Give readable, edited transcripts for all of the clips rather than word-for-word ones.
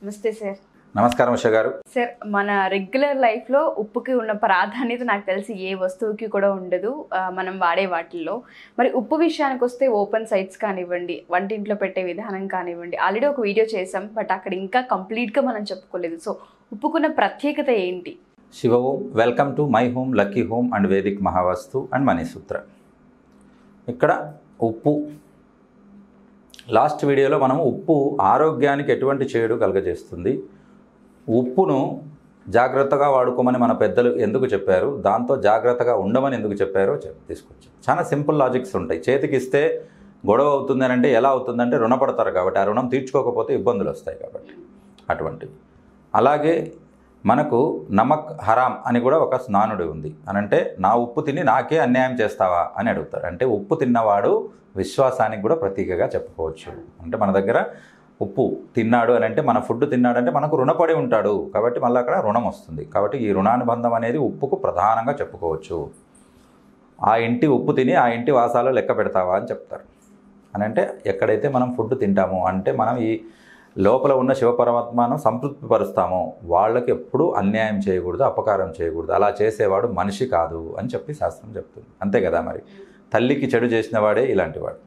నమస్తే సార్. నమస్కారం ఉష గారు. సార్, మన రెగ్యులర్ లైఫ్లో ఉప్పుకి ఉన్న ప్రాధాన్యత నాకు తెలిసి ఏ వస్తువుకి కూడా ఉండదు మనం వాడే వాటిల్లో. మరి ఉప్పు విషయానికి వస్తే ఓపెన్ సైట్స్ కానివ్వండి, వంటింట్లో పెట్టే విధానం కానివ్వండి, ఆల్రెడీ ఒక వీడియో చేసాం, బట్ అక్కడ ఇంకా కంప్లీట్గా మనం చెప్పుకోలేదు. సో ఉప్పుకున్న ప్రత్యేకత ఏంటి? Shiva Om. Welcome to my home, lucky home and Vedic Mahavastu and Manisutra. ఇక్కడ ఉప్పు లాస్ట్ వీడియోలో మనము ఉప్పు ఆరోగ్యానికి ఎటువంటి చేడు కలుగజేస్తుంది, ఉప్పును జాగ్రత్తగా వాడుకోమని మన పెద్దలు ఎందుకు చెప్పారు, దాంతో జాగ్రత్తగా ఉండమని ఎందుకు చెప్పారో తీసుకొచ్చాం. చాలా సింపుల్ లాజిక్స్ ఉంటాయి. చేతికి ఇస్తే గొడవ అవుతుంది అని అంటే ఎలా అవుతుందంటే రుణపడతారు కాబట్టి, ఆ రుణం తీర్చుకోకపోతే ఇబ్బందులు వస్తాయి కాబట్టి అటువంటివి. అలాగే మనకు నమక్ హరాం అని కూడా ఒక నానుడి ఉంది. అనంటే నా ఉప్పు తిని నాకే అన్యాయం చేస్తావా అని అడుగుతారు. అంటే ఉప్పు తిన్నవాడు విశ్వాసానికి కూడా ప్రతీకగా చెప్పుకోవచ్చు. అంటే మన దగ్గర ఉప్పు తిన్నాడు అని అంటే, మన ఫుడ్ తిన్నాడంటే మనకు రుణపడి ఉంటాడు కాబట్టి మళ్ళీ అక్కడ రుణం వస్తుంది. కాబట్టి ఈ రుణానుబంధం అనేది ఉప్పుకు ప్రధానంగా చెప్పుకోవచ్చు. ఆ ఇంటి ఉప్పు తిని ఆ ఇంటి వాసాలు లెక్క పెడతావా అని చెప్తారు. అని అంటే ఎక్కడైతే మనం ఫుడ్ తింటామో, అంటే మనం ఈ లోపల ఉన్న శివపరమాత్మను సంతృప్తిపరుస్తామో వాళ్ళకి ఎప్పుడూ అన్యాయం చేయకూడదు, అపకారం చేయకూడదు. అలా చేసేవాడు మనిషి కాదు అని చెప్పి శాస్త్రం చెప్తుంది. అంతే కదా. మరి తల్లికి చెడు చేసిన వాడే ఇలాంటి వాడు.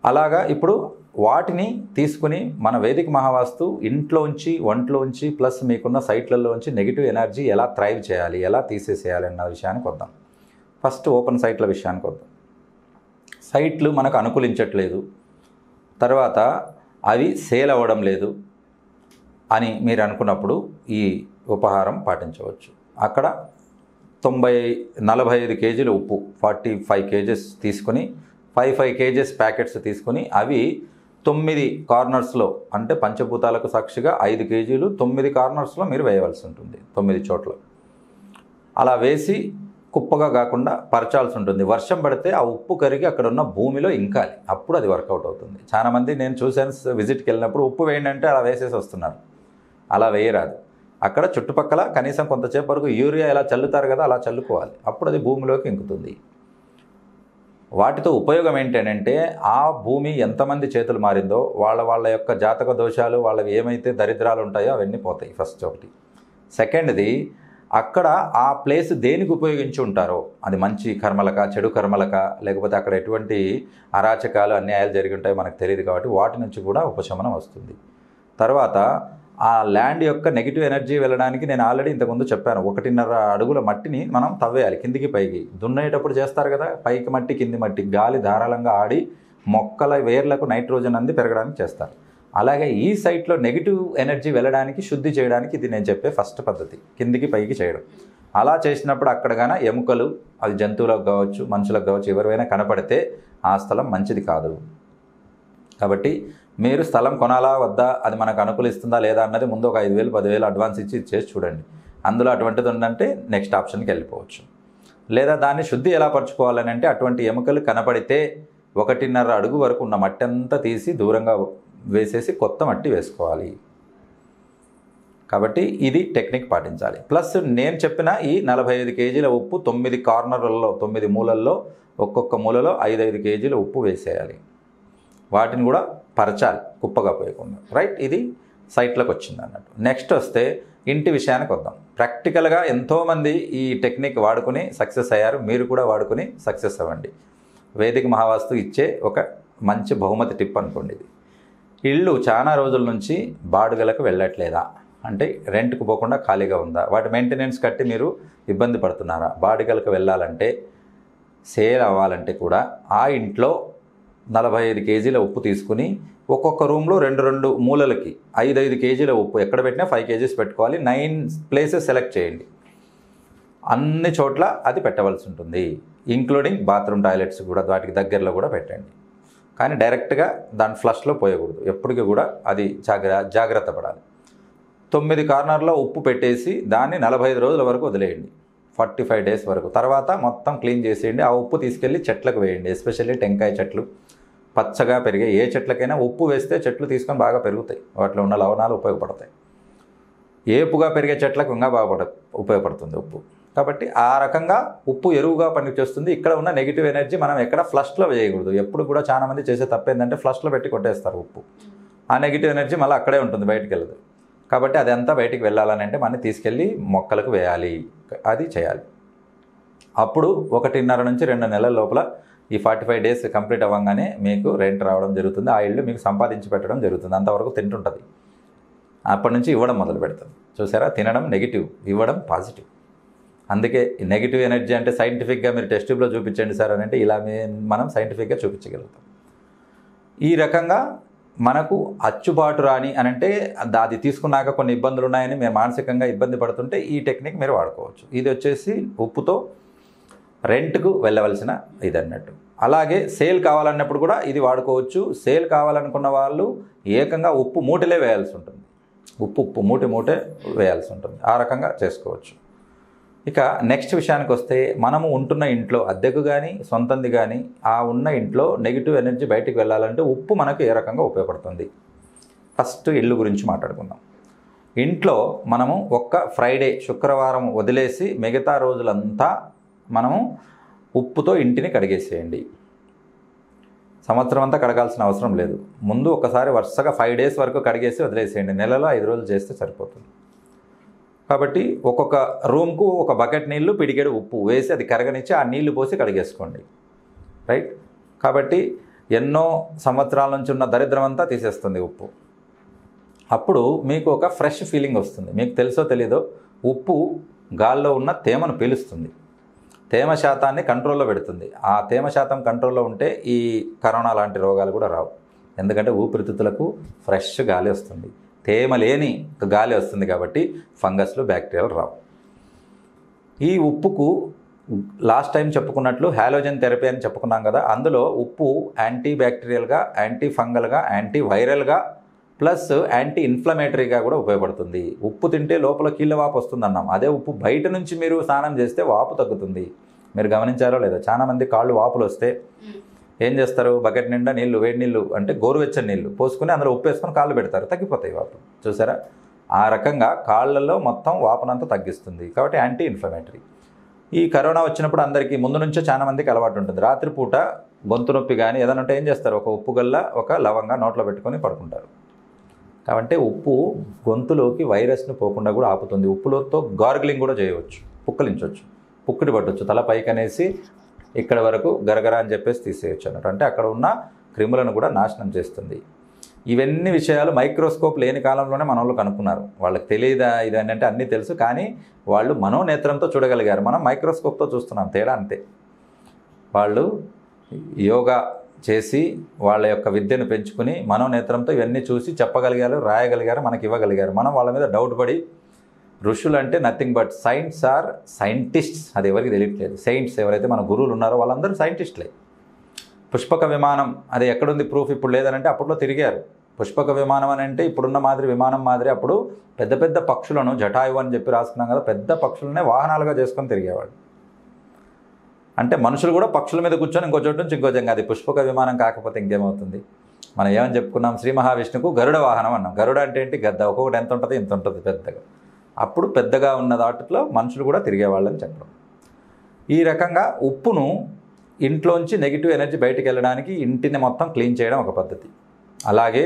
అలాగా ఇప్పుడు వాటిని తీసుకుని మన వేదిక మహావాస్తు ఇంట్లోంచి, వంటలోంచి, ప్లస్ మీకున్న సైట్లలోంచి నెగిటివ్ ఎనర్జీ ఎలా థ్రైవ్ చేయాలి, ఎలా తీసేసేయాలి అన్న విషయానికి వద్దాం. ఫస్ట్ ఓపెన్ సైట్ల విషయానికి వద్దాం. సైట్లు మనకు అనుకూలించట్లేదు, తర్వాత అవి సేల్ అవ్వడం లేదు అని మీరు అనుకున్నప్పుడు ఈ ఉపహారం పాటించవచ్చు. అక్కడ 45 కేజీల ఉప్పు, 45 కేజెస్ తీసుకుని 5 కేజెస్ ప్యాకెట్స్ తీసుకుని అవి 9 కార్నర్స్లో, అంటే పంచభూతాలకు సాక్షిగా 5 కేజీలు 9 కార్నర్స్లో మీరు వేయవలసి ఉంటుంది. 9 చోట్ల అలా వేసి కుప్పగా కాకుండా పరచాల్సి ఉంటుంది. వర్షం పడితే ఆ ఉప్పు కరిగి అక్కడ ఉన్న భూమిలో ఇంకాలి, అప్పుడు అది వర్కౌట్ అవుతుంది. చాలామంది నేను చూశాను, విజిట్కి వెళ్ళినప్పుడు ఉప్పు వేయండి అంటే అలా వేసేసి వస్తున్నారు. అలా వేయరాదు. అక్కడ చుట్టుపక్కల కనీసం కొంతసేపు వరకు యూరియా ఎలా చల్లుతారు కదా, అలా చల్లుకోవాలి. అప్పుడు అది భూమిలోకి ఇంకుతుంది. వాటితో ఉపయోగం ఏంటంటే, ఆ భూమి ఎంతమంది చేతులు మారిందో వాళ్ళ యొక్క జాతక దోషాలు, వాళ్ళవి ఏమైతే దరిద్రాలు ఉంటాయో అవన్నీ పోతాయి. ఫస్ట్ ఒకటి. సెకండ్ది, అక్కడ ఆ ప్లేస్ దేనికి ఉపయోగించి ఉంటారో, అది మంచి కర్మలక, చెడు కర్మలక, లేకపోతే అక్కడ ఎటువంటి అరాచకాలు, అన్యాయాలు జరిగి ఉంటాయో మనకు తెలియదు కాబట్టి వాటి నుంచి కూడా ఉపశమనం వస్తుంది. తర్వాత ఆ ల్యాండ్ యొక్క నెగిటివ్ ఎనర్జీ వెళ్ళడానికి నేను ఆల్రెడీ ఇంతకుముందు చెప్పాను, 1.5 అడుగుల మట్టిని మనం తవ్వేయాలి కిందికి పైకి. దున్నేటప్పుడు చేస్తారు కదా, పైకి మట్టి కింది మట్టి, గాలి ధారాళంగా ఆడి మొక్కల వేర్లకు నైట్రోజన్ అంది పెరగడానికి చేస్తారు. అలాగే ఈ సైట్లో నెగిటివ్ ఎనర్జీ వెళ్ళడానికి, శుద్ధి చేయడానికి ఇది నేను చెప్పే ఫస్ట్ పద్ధతి, కిందికి పైకి చేయడం. అలా చేసినప్పుడు అక్కడ గాన ఎముకలు, అది జంతువులకు కావచ్చు, మనుషులకు కావచ్చు, ఎవరైనా కనపడితే ఆ స్థలం మంచిది కాదు. కాబట్టి మీరు స్థలం కొనాలా వద్దా, అది మనకు అనుకూలిస్తుందా లేదా అన్నది ముందు ఒక 5,000 10,000 అడ్వాన్స్ ఇచ్చి చేసి చూడండి. అందులో అటువంటిది ఉందంటే నెక్స్ట్ ఆప్షన్కి వెళ్ళిపోవచ్చు. లేదా దాన్ని శుద్ధి ఎలా పరుచుకోవాలని అంటే, అటువంటి ఎముకలు కనపడితే 1.5 అడుగు వరకు ఉన్న మట్టి అంతా తీసి దూరంగా వేసేసి కొత్త మట్టి వేసుకోవాలి. కాబట్టి ఇది టెక్నిక్ పాటించాలి. ప్లస్ నేను చెప్పిన ఈ 45 కేజీల ఉప్పు 9 కార్నర్లలో, 9 మూలల్లో, ఒక్కొక్క మూలలో 5 కేజీల ఉప్పు వేసేయాలి. వాటిని కూడా పరచాలి కుప్పగా పోయకుండా. రైట్, ఇది సైట్లకు వచ్చింది అన్నట్టు. నెక్స్ట్ వస్తే ఇంటి విషయానికి వద్దాం. ప్రాక్టికల్గా ఎంతోమంది ఈ టెక్నిక్ వాడుకుని సక్సెస్ అయ్యారు. మీరు కూడా వాడుకుని సక్సెస్ అవ్వండి. వేదిక మహావాస్తు ఇచ్చే ఒక మంచి బహుమతి టిప్ అనుకోండి ఇది. ఇళ్ళు చాలా రోజుల నుంచి బాడుగలకు వెళ్ళట్లేదా, అంటే రెంట్కు పోకుండా ఖాళీగా ఉందా, వాటి మెయింటెనెన్స్ కట్టి మీరు ఇబ్బంది పడుతున్నారా, బాడుగలకు వెళ్ళాలంటే, సేల్ అవ్వాలంటే కూడా ఆ ఇంట్లో 45 కేజీల ఉప్పు తీసుకుని ఒక్కొక్క రూమ్లో 2 మూలలకి 5 కేజీల ఉప్పు, ఎక్కడ పెట్టినా 5 కేజీస్ పెట్టుకోవాలి. 9 ప్లేసెస్ సెలెక్ట్ చేయండి. అన్ని చోట్ల అది పెట్టవలసి ఉంటుంది, ఇంక్లూడింగ్ బాత్రూమ్, టాయిలెట్స్ కూడా వాటికి దగ్గరలో కూడా పెట్టండి. కానీ డైరెక్ట్గా దాని ఫ్లష్లో పోయకూడదు. ఎప్పటికీ కూడా అది జాగ్రత్త పడాలి. 9 కార్నర్లో ఉప్పు పెట్టేసి దాన్ని 45 రోజుల వరకు వదిలేయండి, 45 డేస్ వరకు. తర్వాత మొత్తం క్లీన్ చేసేయండి. ఆ ఉప్పు తీసుకెళ్ళి చెట్లకు వేయండి. ఎస్పెషల్లీ టెంకాయ చెట్లు, పచ్చగా పెరిగే ఏ చెట్లకైనా ఉప్పు వేస్తే చెట్లు తీసుకొని బాగా పెరుగుతాయి. వాటిలో ఉన్న లవణాలు ఉపయోగపడతాయి. ఏపుగా పెరిగే చెట్లకు ఇంకా బాగా ఉపయోగపడుతుంది ఉప్పు. కాబట్టి ఆ రకంగా ఉప్పు ఎరువుగా పనిచేస్తుంది. ఇక్కడ ఉన్న నెగిటివ్ ఎనర్జీ మనం ఎక్కడ ఫ్లష్లో వేయకూడదు. ఎప్పుడు కూడా చాలామంది చేసే తప్పు ఏంటంటే ఫ్లష్లో పెట్టి కొట్టేస్తారు ఉప్పు. ఆ నెగిటివ్ ఎనర్జీ మళ్ళీ అక్కడే ఉంటుంది, బయటికి వెళ్ళదు. కాబట్టి అదంతా బయటికి వెళ్ళాలని అంటే మనం తీసుకెళ్ళి మొక్కలకు వేయాలి, అది చేయాలి. అప్పుడు 1.5 నుంచి 2 నెలల లోపల ఈ 45 డేస్ కంప్లీట్ అవ్వగానే మీకు రెంట్ రావడం జరుగుతుంది, ఆ ఇల్లు మీకు సంపాదించి పెట్టడం జరుగుతుంది. అంతవరకు తింటుంటుంది, అప్పటి నుంచి ఇవ్వడం మొదలు పెడుతుంది. చూసారా, తినడం నెగిటివ్, ఇవ్వడం పాజిటివ్. అందుకే నెగిటివ్ ఎనర్జీ అంటే సైంటిఫిక్గా మీరు టెస్ట్ ట్యూబ్లో చూపించండి సార్ అని అంటే ఇలా మనం సైంటిఫిక్గా చూపించగలుగుతాం. ఈ రకంగా మనకు అచ్చుబాటు రాని అని అంటే అది తీసుకున్నాక కొన్ని ఇబ్బందులు ఉన్నాయని మీరు మానసికంగా ఇబ్బంది పడుతుంటే ఈ టెక్నిక్ మీరు వాడుకోవచ్చు. ఇది వచ్చేసి ఉప్పుతో రెంట్కు వెళ్ళవలసిన ఇది అన్నట్టు. అలాగే సేల్ కావాలన్నప్పుడు కూడా ఇది వాడుకోవచ్చు. సేల్ కావాలనుకున్న వాళ్ళు ఏకంగా ఉప్పు మూటలే వేయాల్సి ఉంటుంది, ఉప్పు మూటే వేయాల్సి ఉంటుంది. ఆ రకంగా చేసుకోవచ్చు. ఇక నెక్స్ట్ విషయానికి వస్తే, మనము ఉంటున్న ఇంట్లో అద్దెకు కానీ సొంతంది కానీ ఆ ఉన్న ఇంట్లో నెగిటివ్ ఎనర్జీ బయటికి వెళ్ళాలంటే ఉప్పు మనకు ఏ రకంగా ఉపయోగపడుతుంది. ఫస్ట్ ఇల్లు గురించి మాట్లాడుకుందాం. ఇంట్లో మనము ఒక్క ఫ్రైడే శుక్రవారం వదిలేసి మిగతా రోజులంతా మనము ఉప్పుతో ఇంటిని కడిగేసేయండి. సంవత్సరం అంతా కడగాల్సిన అవసరం లేదు. ముందు ఒకసారి వరుసగా 5 డేస్ వరకు కడిగేసి వదిలేసేయండి. నెలలో 5 రోజులు చేస్తే సరిపోతుంది. కాబట్టి ఒక్కొక్క రూమ్కు ఒక బకెట్ నీళ్లు, పిడికెడు ఉప్పు వేసి అది కరగనిచ్చి ఆ నీళ్లు పోసి కడిగేసుకోండి. రైట్. కాబట్టి ఎన్నో సంవత్సరాల నుంచి ఉన్న దరిద్రం అంతా తీసేస్తుంది ఉప్పు. అప్పుడు మీకు ఒక ఫ్రెష్ ఫీలింగ్ వస్తుంది. మీకు తెలుసో తెలీదో ఉప్పు గాల్లో ఉన్న తేమను పీలుస్తుంది, తేమ శాతాన్ని కంట్రోల్లో పెడుతుంది. ఆ తేమ శాతం కంట్రోల్లో ఉంటే ఈ కరోనా లాంటి రోగాలు కూడా రావు. ఎందుకంటే ఊపిరితిత్తులకు ఫ్రెష్ గాలి వస్తుంది, తేమ లేని గాలి వస్తుంది. కాబట్టి ఫంగస్లు, బ్యాక్టీరియాలు రావు. ఈ ఉప్పుకు లాస్ట్ టైం చెప్పుకున్నట్లు హాలోజన్ థెరపీ అని చెప్పుకున్నాం కదా, అందులో ఉప్పు యాంటీ బ్యాక్టీరియల్గా, యాంటీ ఫంగల్గా, యాంటీ వైరల్గా ప్లస్ యాంటీ ఇన్ఫ్లమేటరీగా కూడా ఉపయోగపడుతుంది. ఉప్పు తింటే లోపల కీళ్ళ వాపు వస్తుందన్నాం. అదే ఉప్పు బయట నుంచి మీరు స్నానం చేస్తే వాపు తగ్గుతుంది. మీరు గమనించారో లేదో, చాలామంది కాళ్ళు వాపులు వస్తే ఏం చేస్తారు, బకెట్ నిండా నీళ్ళు, వేడి నీళ్ళు అంటే గోరువెచ్చని నీళ్ళు పోసుకుని అందులో ఉప్పు వేసుకొని కాళ్ళు పెడతారు, తగ్గిపోతాయి వాపులు. చూసారా, ఆ రకంగా కాళ్ళల్లో మొత్తం వాపునంతా తగ్గిస్తుంది. కాబట్టి యాంటీ ఇన్ఫ్లమేటరీ. ఈ కరోనా వచ్చినప్పుడు అందరికీ ముందు నుంచే చాలా మందికి అలవాటు ఉంటుంది. రాత్రిపూట గొంతు నొప్పి కానీ ఏదైనా ఉంటే ఏం చేస్తారు, ఒక ఉప్పు గల్ల ఒక లవంగా నోట్లో పెట్టుకొని పడుకుంటారు. కాబట్టి ఉప్పు గొంతులోకి వైరస్ను పోకుండా కూడా ఆపుతుంది. ఉప్పులతో గార్గిలింగ్ కూడా చేయవచ్చు, పుక్కలించవచ్చు, పుక్కుటి పట్టవచ్చు, తల పైకి అనేసి ఇక్కడ వరకు గరగర అని చెప్పేసి తీసేయచ్చు అన్నట్టు. అంటే అక్కడ ఉన్న క్రిములను కూడా నాశనం చేస్తుంది. ఇవన్నీ విషయాలు మైక్రోస్కోప్ లేని కాలంలోనే మన వాళ్ళు కనుక్కున్నారు. వాళ్ళకి తెలియదా ఇది అని అంటే అన్నీ తెలుసు, కానీ వాళ్ళు మనోనేత్రంతో చూడగలిగారు. మనం మైక్రోస్కోప్తో చూస్తున్నాం, తేడా అంతే. వాళ్ళు యోగా చేసి వాళ్ళ యొక్క విద్యను పెంచుకుని మనోనేత్రంతో ఇవన్నీ చూసి చెప్పగలిగారు, రాయగలిగారు, మనకి ఇవ్వగలిగారు. మనం వాళ్ళ మీద డౌట్ పడి, ఋషులు అంటే nothing but science or scientists, అది ఎవరికి తెలియట్లేదు. సైంట్స్ ఎవరైతే మన గురువులు ఉన్నారో వాళ్ళందరూ సైంటిస్టులే. పుష్పక విమానం అది ఎక్కడుంది ప్రూఫ్, ఇప్పుడు లేదనంటే అప్పట్లో తిరిగారు. పుష్పక విమానం అని అంటే ఇప్పుడున్న మాదిరి విమానం మాదిరి అప్పుడు పెద్ద పెద్ద పక్షులను, జటాయువు అని చెప్పి రాసుకున్నాం కదా, పెద్ద పక్షులనే వాహనాలుగా చేసుకొని తిరిగేవాడు. అంటే మనుషులు కూడా పక్షుల మీద కూర్చొని ఇంకో చోటు నుంచి ఇంకో జంగా, అది పుష్పక విమానం కాకపోతే ఇంకేమవుతుంది. మనం ఏమని చెప్పుకున్నాం, శ్రీ మహావిష్ణుకు గరుడ వాహనం అన్నాం. గరుడ అంటే ఏంటి, గద్ద. ఒక్కొక్కటి ఎంత ఉంటుంది, ఇంత ఉంటుంది పెద్దగా. అప్పుడు పెద్దగా ఉన్న దాటిలో మనుషులు కూడా తిరిగేవాళ్ళని చెప్పడం. ఈ రకంగా ఉప్పును ఇంట్లోంచి నెగిటివ్ ఎనర్జీ బయటికి వెళ్ళడానికి ఇంటిని మొత్తం క్లీన్ చేయడం ఒక పద్ధతి. అలాగే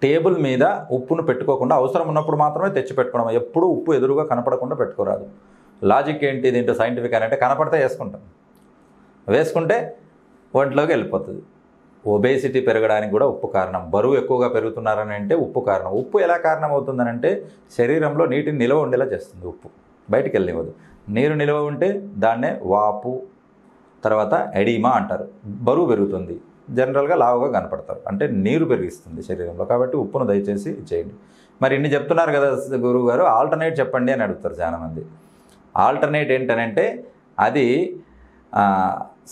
టేబుల్ మీద ఉప్పును పెట్టుకోకుండా అవసరం ఉన్నప్పుడు మాత్రమే తెచ్చి పెట్టుకోవడం. ఎప్పుడూ ఉప్పు ఎదురుగా కనపడకుండా పెట్టుకోరాదు. లాజిక్ ఏంటి దీంట్లో సైంటిఫిక్ అని అంటే, కనపడితే వేసుకుంటాం, వేసుకుంటే ఒంట్లోకి వెళ్ళిపోతుంది. ఒబేసిటీ పెరగడానికి కూడా ఉప్పు కారణం. బరువు ఎక్కువగా పెరుగుతున్నారని అంటే ఉప్పు కారణం. ఉప్పు ఎలా కారణం అవుతుందని అంటే, శరీరంలో నీటిని నిల్వ ఉండేలా చేస్తుంది ఉప్పు, బయటికి వెళ్ళనివ్వదు. నీరు నిల్వ ఉంటే దాన్నే వాపు, తర్వాత ఎడీమా అంటారు. బరువు పెరుగుతుంది, జనరల్గా లావుగా కనపడతారు, అంటే నీరు పెరిగిస్తుంది శరీరంలో. కాబట్టి ఉప్పును దయచేసి చేయండి. మరి ఇన్ని చెప్తున్నారు కదా గురువు గారు, ఆల్టర్నేట్ చెప్పండి అని అడుగుతారు చాలామంది. ఆల్టర్నేట్ ఏంటనంటే అది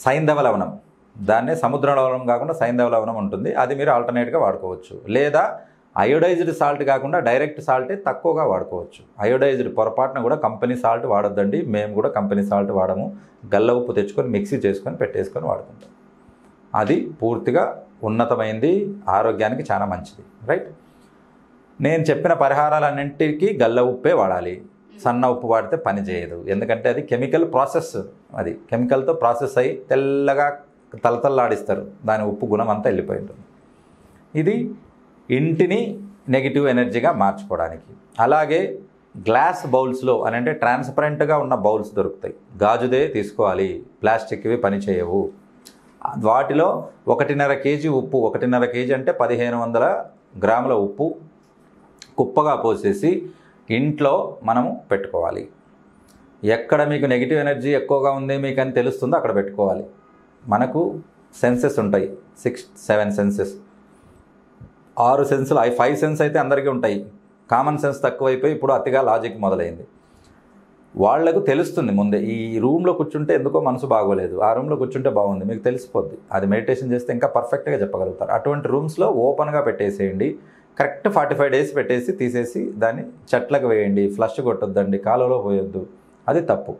సైంధవ లవణం, దాన్నే సముద్ర లవణం కాకుండా సైంధవ లవణం ఉంటుంది, అది మీరు ఆల్టర్నేట్గా వాడుకోవచ్చు. లేదా అయోడైజ్డ్ సాల్ట్ కాకుండా డైరెక్ట్ సాల్టే తక్కువగా వాడుకోవచ్చు. అయోడైజ్డ్ పొరపాటున కూడా కంపెనీ సాల్ట్ వాడొద్దండి. మేము కూడా కంపెనీ సాల్ట్ వాడము. గల్ల ఉప్పు తెచ్చుకొని మిక్సీ చేసుకొని పెట్టేసుకొని వాడుకుంటాం. అది పూర్తిగా ఉన్నతమైంది, ఆరోగ్యానికి చాలా మంచిది. రైట్. నేను చెప్పిన పరిహారాలన్నింటికి గల్ల ఉప్పే వాడాలి. సన్న ఉప్పు వాడితే పని చేయదు. ఎందుకంటే అది కెమికల్ ప్రాసెస్, అది కెమికల్తో ప్రాసెస్ అయ్యి తెల్లగా తలతల్లాడిస్తారు, దాని ఉప్పు గుణం అంతా వెళ్ళిపోయి ఉంటుంది. ఇది ఇంటిని నెగిటివ్ ఎనర్జీగా మార్చుకోవడానికి. అలాగే గ్లాస్ బౌల్స్లో అని అంటే ట్రాన్స్పరెంట్గా ఉన్న బౌల్స్ దొరుకుతాయి, గాజుదే తీసుకోవాలి, ప్లాస్టిక్వి పని చేయవు. వాటిలో 1.5 కేజీ ఉప్పు, 1.5 కేజీ అంటే 1500 గ్రాముల ఉప్పు కుప్పగా పోసేసి ఇంట్లో మనము పెట్టుకోవాలి. ఎక్కడ మీకు నెగిటివ్ ఎనర్జీ ఎక్కువగా ఉంది మీకు అని తెలుస్తుందో అక్కడ పెట్టుకోవాలి. మనకు సెన్సెస్ ఉంటాయి, 6-7 సెన్సెస్, 6 సెన్సులు, 5 సెన్స్ అయితే అందరికీ ఉంటాయి. కామన్ సెన్స్ తక్కువైపోయి ఇప్పుడు అతిగా లాజిక్ మొదలైంది. వాళ్లకు తెలుస్తుంది ముందే, ఈ రూమ్లో కూర్చుంటే ఎందుకో మనసు బాగోలేదు, ఆ రూమ్లో కూర్చుంటే బాగుంది, మీకు తెలిసిపోద్ది. అది మెడిటేషన్ చేస్తే ఇంకా పర్ఫెక్ట్గా చెప్పగలుగుతారు. అటువంటి రూమ్స్లో ఓపెన్గా పెట్టేసేయండి. కరెక్ట్ 45 డేస్ పెట్టేసి తీసేసి దాన్ని చెట్లకు వేయండి. ఫ్లష్ కొట్టొద్దండి, కాలువలో పోయొద్దు, అది తప్పు.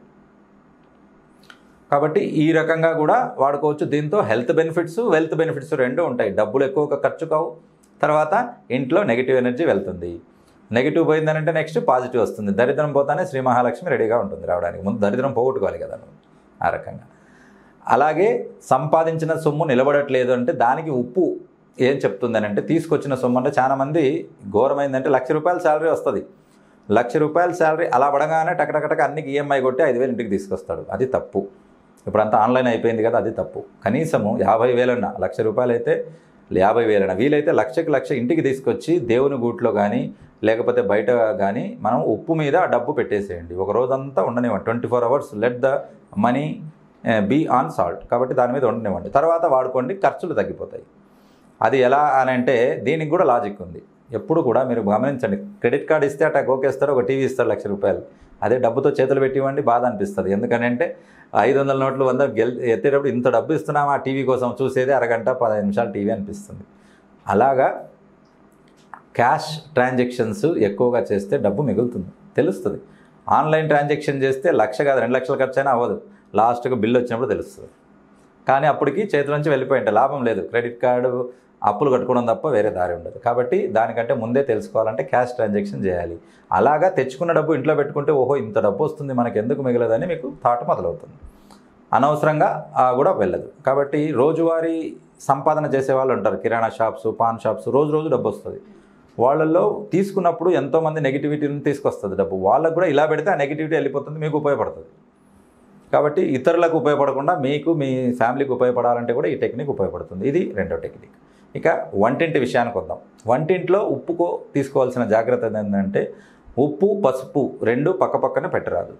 కాబట్టి ఈ రకంగా కూడా వాడుకోవచ్చు. దీంతో హెల్త్ బెనిఫిట్స్, వెల్త్ బెనిఫిట్స్ రెండు ఉంటాయి. డబ్బులు ఎక్కువగా ఖర్చు కావు, తర్వాత ఇంట్లో నెగిటివ్ ఎనర్జీ వెళ్తుంది. నెగిటివ్ పోయిందనంటే నెక్స్ట్ పాజిటివ్ వస్తుంది. దరిద్రం పోతానే శ్రీ మహాలక్ష్మి రెడీగా ఉంటుంది రావడానికి. ముందు దరిద్రం పోగొట్టుకోవాలి కదా నువ్వు, ఆ రకంగా. అలాగే సంపాదించిన సొమ్ము నిలబడట్లేదు అంటే దానికి ఉప్పు ఏం చెప్తుందని అంటే, తీసుకొచ్చిన సొమ్ము అంటే చాలామంది ఘోరమైందంటే ₹1,00,000 శాలరీ వస్తుంది. ₹1,00,000 శాలరీ అలా పడగానే టకటకటక అన్నికి ఈఎంఐ కొట్టి 5,000 ఇంటికి తీసుకొస్తాడు. అది తప్పు. ఇప్పుడంతా ఆన్లైన్ అయిపోయింది కదా, అది తప్పు. కనీసము 50,000 అన్న, ₹1,00,000 అయితే 50,000 అన్న, వీలైతే 1,00,000 ఇంటికి తీసుకొచ్చి దేవుని గూట్లో కానీ లేకపోతే బయట కానీ మనం ఉప్పు మీద ఆ డబ్బు పెట్టేసేయండి. ఒక రోజంతా ఉండనివ్వండి, 24 hours let the money be on salt. కాబట్టి దాని మీద ఉండనివ్వండి, తర్వాత వాడుకోండి, ఖర్చులు తగ్గిపోతాయి. అది ఎలా అని అంటే దీనికి కూడా లాజిక్ ఉంది. ఎప్పుడు కూడా మీరు గమనించండి, క్రెడిట్ కార్డు ఇస్తే అట్లా గోకేస్తారు, ఒక టీవీ ఇస్తారు ₹1,00,000. అదే డబ్బుతో చేతులు పెట్టివ్వండి, బాధ అనిపిస్తుంది. ఎందుకంటే 500 నోట్లు 100 ఎత్తేటప్పుడు ఇంత డబ్బు ఇస్తున్నాం ఆ టీవీ కోసం, చూసేది అరగంట 15 నిమిషాలు టీవీ అనిపిస్తుంది. అలాగా క్యాష్ ట్రాన్సాక్షన్స్ ఎక్కువగా చేస్తే డబ్బు మిగులుతుంది, తెలుస్తుంది. ఆన్లైన్ ట్రాన్సాక్షన్ చేస్తే 1,00,000 కాదు 2,00,000 ఖర్చు అయినా అవ్వదు, లాస్ట్గా బిల్లు వచ్చినప్పుడు తెలుస్తుంది. కానీ అప్పటికి చేతి నుంచి వెళ్ళిపోయింటే లాభం లేదు. క్రెడిట్ కార్డు అప్పులు కట్టుకోవడం తప్ప వేరే దారి ఉండదు. కాబట్టి దానికంటే ముందే తెలుసుకోవాలంటే క్యాష్ ట్రాన్సాక్షన్ చేయాలి. అలాగా తెచ్చుకున్న డబ్బు ఇంట్లో పెట్టుకుంటే ఓహో ఇంత డబ్బు వస్తుంది మనకు ఎందుకు మిగలదని మీకు థాట్ మొదలవుతుంది. అనవసరంగా కూడా వెళ్ళదు. కాబట్టి రోజువారీ సంపాదన చేసే వాళ్ళు ఉంటారు, కిరాణా షాప్స్, పాన్ షాప్స్, రోజు డబ్బు వస్తుంది. వాళ్ళల్లో తీసుకున్నప్పుడు ఎంతోమంది నెగిటివిటీని తీసుకొస్తుంది డబ్బు. వాళ్ళకు కూడా ఇలా పెడితే ఆ నెగిటివిటీ వెళ్ళిపోతుంది, మీకు ఉపయోగపడుతుంది. కాబట్టి ఇతరులకు ఉపయోగపడకుండా మీకు మీ ఫ్యామిలీకి ఉపయోగపడాలంటే కూడా ఈ టెక్నిక్ ఉపయోగపడుతుంది. ఇది రెండో టెక్నిక్. ఇక వంటింటి విషయానికి వద్దాం. వంటింట్లో ఉప్పుకు తీసుకోవాల్సిన జాగ్రత్త ఏంటంటే, ఉప్పు పసుపు రెండు పక్కన పెట్టరాదు.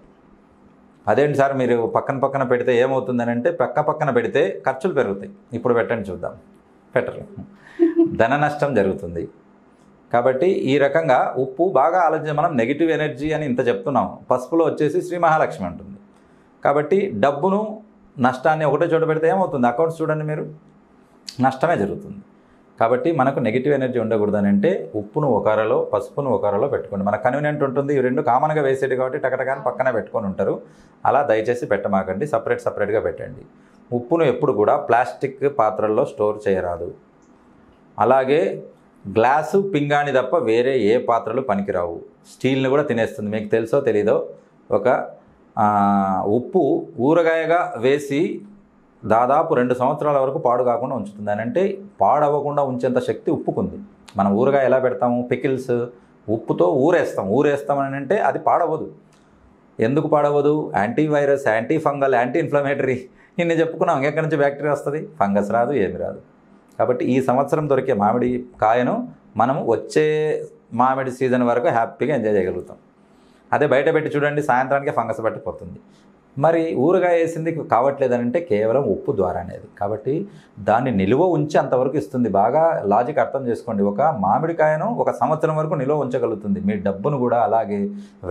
అదేంటి సార్ మీరు పక్కన పెడితే ఏమవుతుందని అంటే, పక్కన పెడితే ఖర్చులు పెరుగుతాయి. ఇప్పుడు పెట్టండి చూద్దాం, పెట్టరు, ధన నష్టం జరుగుతుంది. కాబట్టి ఈ రకంగా ఉప్పు బాగా ఆలోచించి, మనం నెగిటివ్ ఎనర్జీ అని ఇంత చెప్తున్నాం, పసుపులో వచ్చేసి శ్రీ మహాలక్ష్మి ఉంటుంది. కాబట్టి డబ్బును నష్టాన్ని ఒకటే చోట పెడితే ఏమవుతుంది, అకౌంట్స్ చూడండి మీరు, నష్టమే జరుగుతుంది. కాబట్టి మనకు నెగిటివ్ ఎనర్జీ ఉండకూడదని అంటే ఉప్పును ఒక అరలో పసుపును ఒక అరలో పెట్టుకోండి. మన కన్వీనియంట్ ఉంటుంది, ఇవి రెండు కామన్గా వేసేది కాబట్టి టకటకాని పక్కన పెట్టుకొని ఉంటారు. అలా దయచేసి పెట్టమాకండి, సపరేట్గా పెట్టండి. ఉప్పును ఎప్పుడు కూడా ప్లాస్టిక్ పాత్రల్లో స్టోర్ చేయరాదు. అలాగే గ్లాసు పింగాణి తప్ప వేరే ఏ పాత్రలు పనికిరావు. స్టీల్ని కూడా తినేస్తుంది. మీకు తెలుసో తెలీదో, ఒక ఉప్పు ఊరగాయగా వేసి దాదాపు 2 సంవత్సరాల వరకు పాడు కాకుండా ఉంచుతుంది. అని అంటే పాడవ్వకుండా ఉంచేంత శక్తి ఉప్పుకుంది. మనం ఊరగాయ ఎలా పెడతాము, పికిల్స్ ఉప్పుతో ఊరేస్తామని అంటే అది పాడవదు. ఎందుకు పాడవదు? Antivirus, anti fungal, anti inflammatory ఇన్ని చెప్పుకున్నాం. ఎక్కడి నుంచి బ్యాక్టీరియా వస్తుంది? ఫంగస్ రాదు, ఏమి రాదు. కాబట్టి ఈ సంవత్సరం దొరికే మామిడి కాయను మనము వచ్చే మామిడి సీజన్ వరకు హ్యాపీగా ఎంజాయ్ చేయగలుగుతాం. అదే బయట పెట్టి చూడండి, సాయంత్రానికే ఫంగస్ పట్టిపోతుంది. మరి ఊరగాయ వేసింది కావట్లేదనంటే కేవలం ఉప్పు ద్వారా అనేది. కాబట్టి దాన్ని నిలువ ఉంచి అంతవరకు ఇస్తుంది. బాగా లాజిక్ అర్థం చేసుకోండి. ఒక మామిడికాయను 1 సంవత్సరం వరకు నిలువ ఉంచగలుగుతుంది. మీ డబ్బును కూడా అలాగే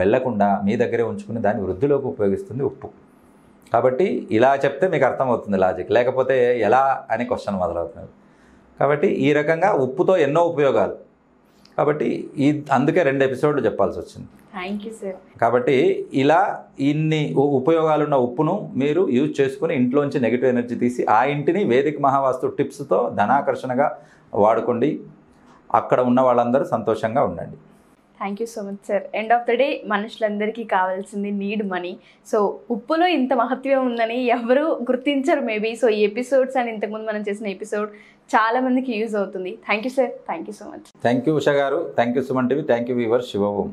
వెళ్లకుండా మీ దగ్గరే ఉంచుకుని దాన్ని వృద్ధిలోకి ఉపయోగిస్తుంది ఉప్పు. కాబట్టి ఇలా చెప్తే మీకు అర్థమవుతుంది లాజిక్, లేకపోతే ఎలా అని క్వశ్చన్ మొదలవుతుంది. కాబట్టి ఈ రకంగా ఉప్పుతో ఎన్నో ఉపయోగాలు. కాబట్టి అందుకే 2 ఎపిసోడ్లు చెప్పాల్సి వచ్చింది. Thank you sir. కాబట్టి ఇలా ఇన్ని ఉపయోగాలున్న ఉప్పును మీరు యూజ్ చేసుకుని ఇంట్లోంచి నెగిటివ్ ఎనర్జీ తీసి ఆ ఇంటిని వేదిక మహావాస్తు టిప్స్తో ధనాకర్షణగా వాడుకోండి. అక్కడ ఉన్న వాళ్ళందరూ సంతోషంగా ఉండండి. Thank you so much sir. End of the day మనుషులందరికీ కావాల్సింది నీడ్ మనీ. సో ఉప్పులో ఇంత మహత్వం ఉందని ఎవరు గుర్తించరు మేబీ. సో ఈ ఎపిసోడ్స్ అండ్ ఇంతకుముందు మనం చేసిన ఎపిసోడ్ చాలా మందికి యూజ్ అవుతుంది. Thank you sir. Thank you so much. Thank you Usha garu. Thank you Suman TV. Thank you viewers. Shiva Om.